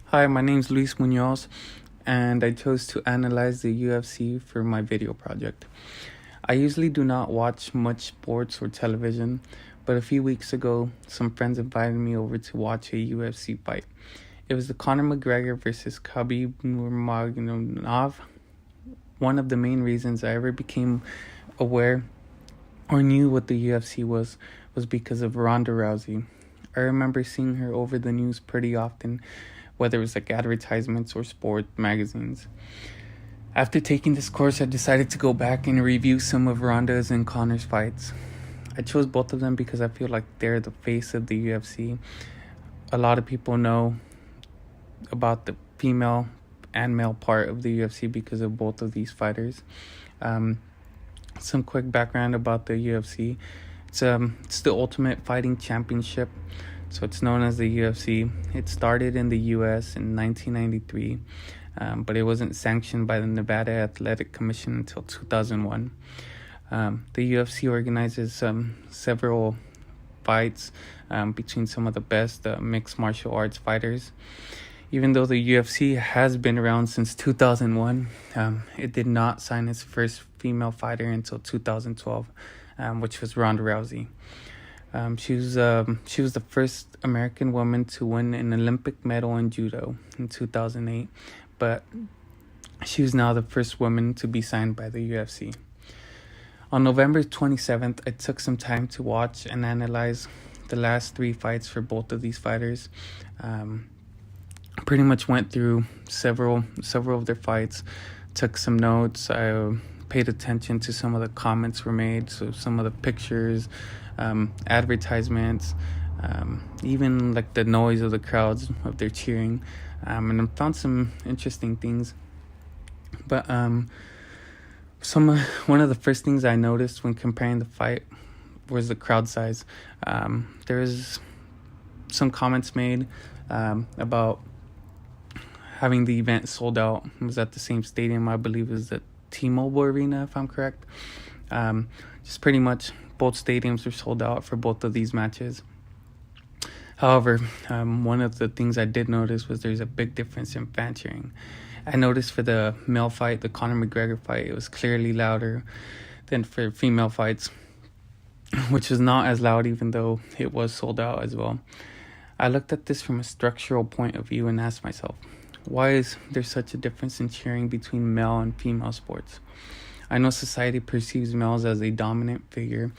Hi, my name's Luis Munoz, and I chose to analyze the UFC for my video project. I usually do not watch much sports or television, but a few weeks ago, some friends invited me over to watch a UFC fight. It was the Conor McGregor versus Khabib Nurmagomedov. One of the main reasons I ever became aware or knew what the UFC was because of Ronda Rousey. I remember seeing her over the news pretty often, whether it was like advertisements or sport magazines. After taking this course, I decided to go back and review some of Ronda's and Conor's fights. I chose both of them because I feel like they're the face of the UFC. A lot of people know about the female and male part of the UFC because of both of these fighters. Some quick background about the UFC. It's the Ultimate Fighting Championship, so it's known as the UFC. It started in the U.S. in 1993, but it wasn't sanctioned by the Nevada Athletic Commission until 2001. The UFC organizes several fights between some of the best mixed martial arts fighters. Even though the UFC has been around since 2001, it did not sign its first female fighter until 2012, which was Ronda Rousey. She was the first American woman to win an Olympic medal in judo in 2008, but she was now the first woman to be signed by the UFC. On November 27th, I took some time to watch and analyze the last three fights for both of these fighters. Pretty much went through several of their fights, took some notes. I paid attention to some of the comments were made, so some of the pictures, advertisements, even like the noise of the crowds of their cheering, and I found some interesting things. But one of the first things I noticed when comparing the fight was the crowd size. There was some comments made about having the event sold out. It was at the same stadium, I believe, as the T-Mobile Arena, if I'm correct. Just pretty much both stadiums were sold out for both of these matches. However, one of the things I did notice was there's a big difference in fan cheering. I noticed for the male fight, the Conor McGregor fight, it was clearly louder than for female fights, which was not as loud even though it was sold out as well. I looked at this from a structural point of view and asked myself, why is there such a difference in cheering between male and female sports? I know society perceives males as a dominant figure,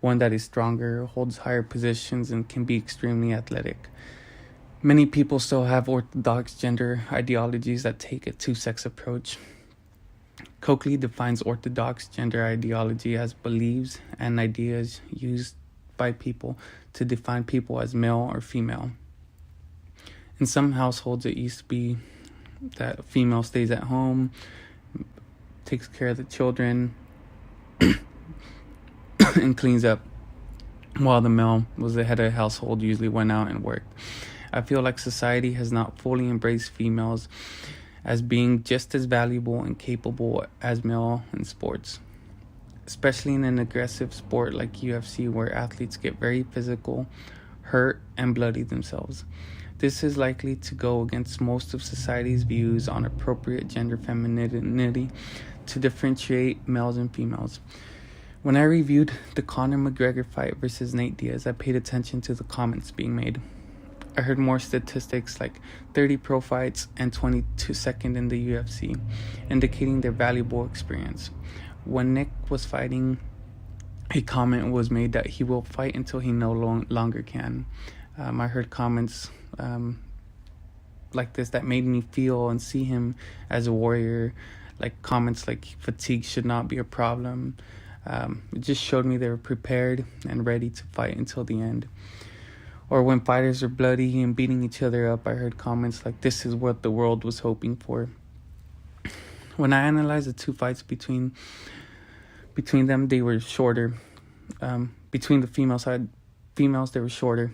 one that is stronger, holds higher positions, and can be extremely athletic. Many people still have orthodox gender ideologies that take a two-sex approach. Coakley defines orthodox gender ideology as beliefs and ideas used by people to define people as male or female. In some households, it used to be that a female stays at home, takes care of the children, and cleans up, while the male was the head of the household, usually went out and worked. I feel like society has not fully embraced females as being just as valuable and capable as male in sports, especially in an aggressive sport like UFC, where athletes get very physical, hurt, and bloody themselves. This is likely to go against most of society's views on appropriate gender femininity to differentiate males and females. When I reviewed the Conor McGregor fight versus Nate Diaz, I paid attention to the comments being made. I heard more statistics like 30 pro fights and 22 second in the UFC, indicating their valuable experience. When Nick was fighting, a comment was made that he will fight until he no longer can. I heard comments like this that made me feel and see him as a warrior, like comments like fatigue should not be a problem. It just showed me they were prepared and ready to fight until the end. Or when fighters are bloody and beating each other up, I heard comments like, this is what the world was hoping for. When I analyzed the two fights between them, they were shorter. Between the females, they were shorter.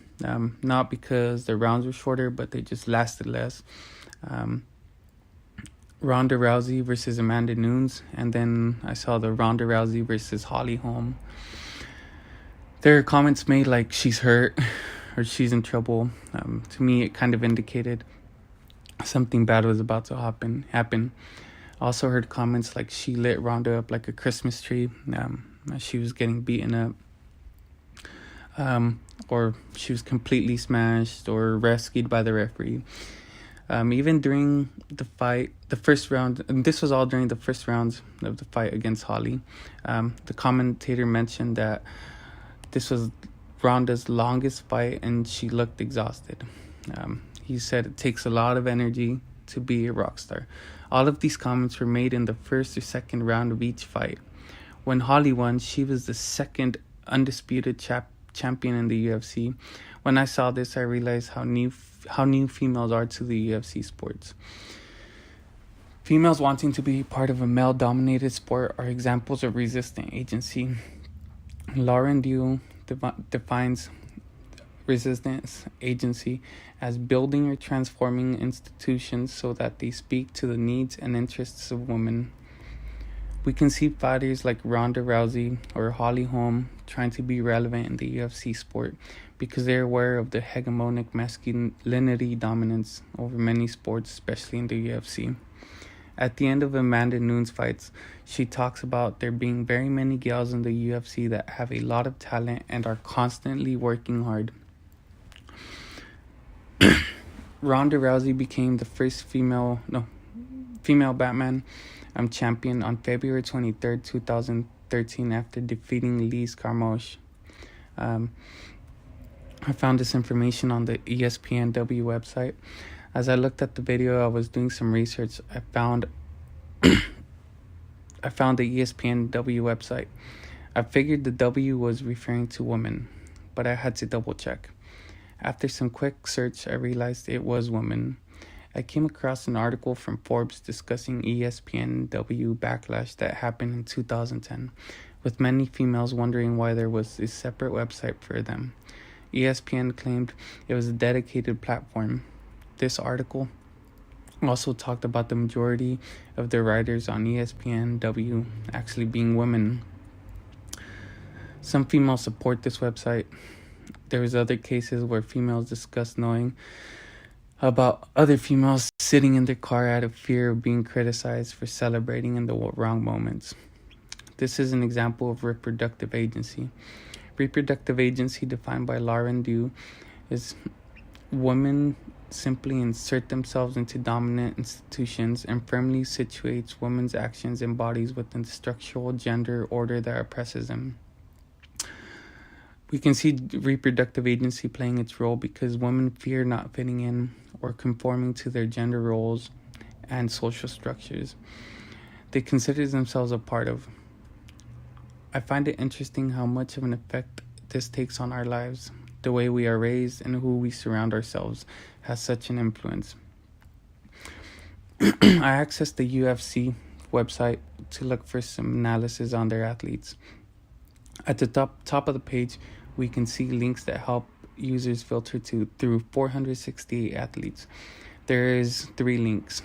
Not because their rounds were shorter, but they just lasted less. Ronda Rousey versus Amanda Nunes, and then I saw the Ronda Rousey versus Holly Holm. There are comments made like she's hurt or she's in trouble. To me, it kind of indicated something bad was about to happen. I also heard comments like she lit Ronda up like a Christmas tree. She was getting beaten up, or she was completely smashed or rescued by the referee. Even during the fight, the first round, and this was all during the first rounds of the fight against Holly, the commentator mentioned that this was Ronda's longest fight and she looked exhausted. He said it takes a lot of energy to be a rock star. All of these comments were made in the first or second round of each fight. When Holly won, she was the second undisputed champion in the UFC. When I saw this, I realized how new females are to the UFC sports. Females wanting to be part of a male-dominated sport are examples of resistant agency. Lauren Dew defines resistance agency as building or transforming institutions so that they speak to the needs and interests of women. We can see fighters like Ronda Rousey or Holly Holm trying to be relevant in the UFC sport because they're aware of the hegemonic masculinity dominance over many sports, especially in the UFC. At the end of Amanda Nunes' fights, she talks about there being very many gals in the UFC that have a lot of talent and are constantly working hard. Ronda Rousey became the first female Batman champion on February 23rd, 2013 after defeating Liz Carmouche. I found this information on the ESPNW website. As I looked at the video, I was doing some research. I found the ESPNW website. I figured the W was referring to women, but I had to double check. After some quick search, I realized it was women. I came across an article from Forbes discussing ESPNW backlash that happened in 2010, with many females wondering why there was a separate website for them. ESPN claimed it was a dedicated platform. This article also talked about the majority of the writers on ESPNW actually being women. Some females support this website. There was other cases where females discussed knowing about other females sitting in their car out of fear of being criticized for celebrating in the wrong moments. This is an example of reproductive agency. Reproductive agency, defined by Lauren Dew, is women simply insert themselves into dominant institutions and firmly situates women's actions and bodies within the structural gender order that oppresses them. We can see reproductive agency playing its role because women fear not fitting in or conforming to their gender roles and social structures they consider themselves a part of. I find it interesting how much of an effect this takes on our lives. The way we are raised and who we surround ourselves has such an influence. I accessed the UFC website to look for some analysis on their athletes. At the top of the page, we can see links that help users filter through 468 athletes. There is 3 links,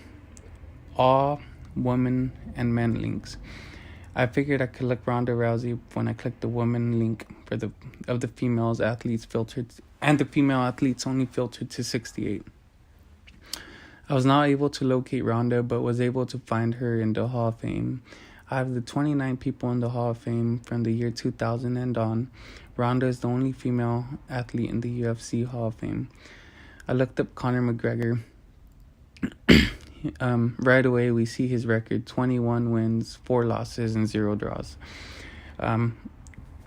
all women and men links. I figured I could look Ronda Rousey when I clicked the women link for the females athletes filtered, and the female athletes only filtered to 68. I was not able to locate Ronda, but was able to find her in the Hall of Fame. I have the 29 people in the Hall of Fame from the year 2000 and on. Ronda is the only female athlete in the UFC Hall of Fame. I looked up Conor McGregor. Right away, we see his record: 21 wins, 4 losses, and 0 draws.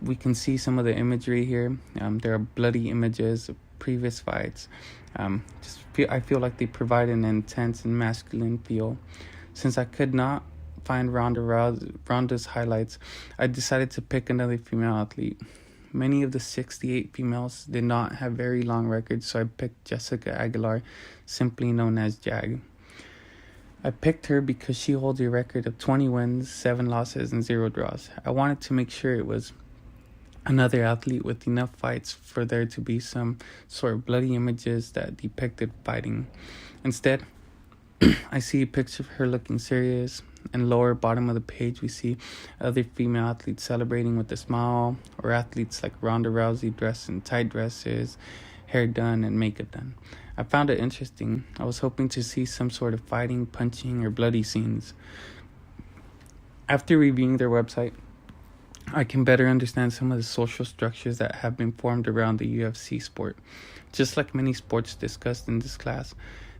We can see some of the imagery here. There are bloody images of previous fights. I feel like they provide an intense and masculine feel. Since I could not find Ronda's highlights, I decided to pick another female athlete. Many of the 68 females did not have very long records, so I picked Jessica Aguilar, simply known as Jag. I picked her because she holds a record of 20 wins, 7 losses, and 0 draws. I wanted to make sure it was another athlete with enough fights for there to be some sort of bloody images that depicted fighting. Instead, I see a picture of her looking serious. In lower bottom of the page, we see other female athletes celebrating with a smile, or athletes like Ronda Rousey dressed in tight dresses hair done, and makeup done. I found it interesting. I was hoping to see some sort of fighting, punching, or bloody scenes. After reviewing their website, I can better understand some of the social structures that have been formed around the UFC sport. Just like many sports discussed in this class,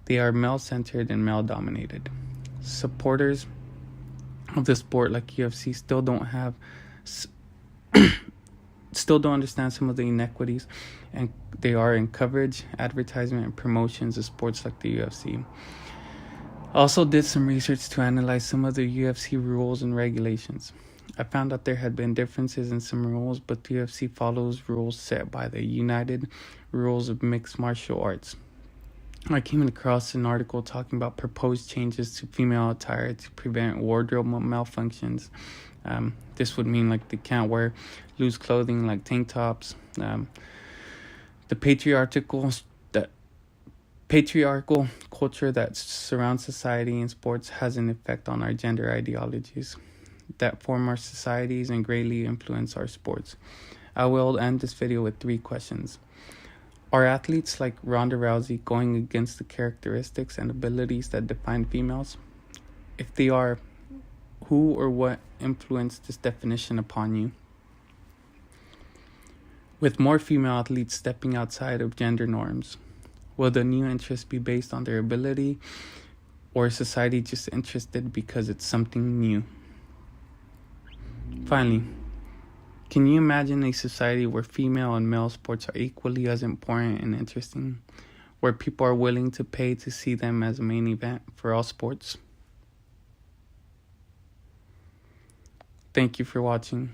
they are male-centered and male-dominated. Supporters of the sport like UFC still don't understand some of the inequities and they are in coverage, advertisement, and promotions of sports like the UFC. I also did some research to analyze some of the UFC rules and regulations. I found out there had been differences in some rules, but the UFC follows rules set by the United Rules of Mixed Martial Arts. I came across an article talking about proposed changes to female attire to prevent wardrobe malfunctions. This would mean like they can't wear loose clothing like tank tops. The patriarchal culture that surrounds society and sports has an effect on our gender ideologies that form our societies and greatly influence our sports. I will end this video with 3 questions. Are athletes like Ronda Rousey going against the characteristics and abilities that define females? If they are, who or what influenced this definition upon you? With more female athletes stepping outside of gender norms, will the new interest be based on their ability, or is society just interested because it's something new? Finally, can you imagine a society where female and male sports are equally as important and interesting, where people are willing to pay to see them as a main event for all sports? Thank you for watching.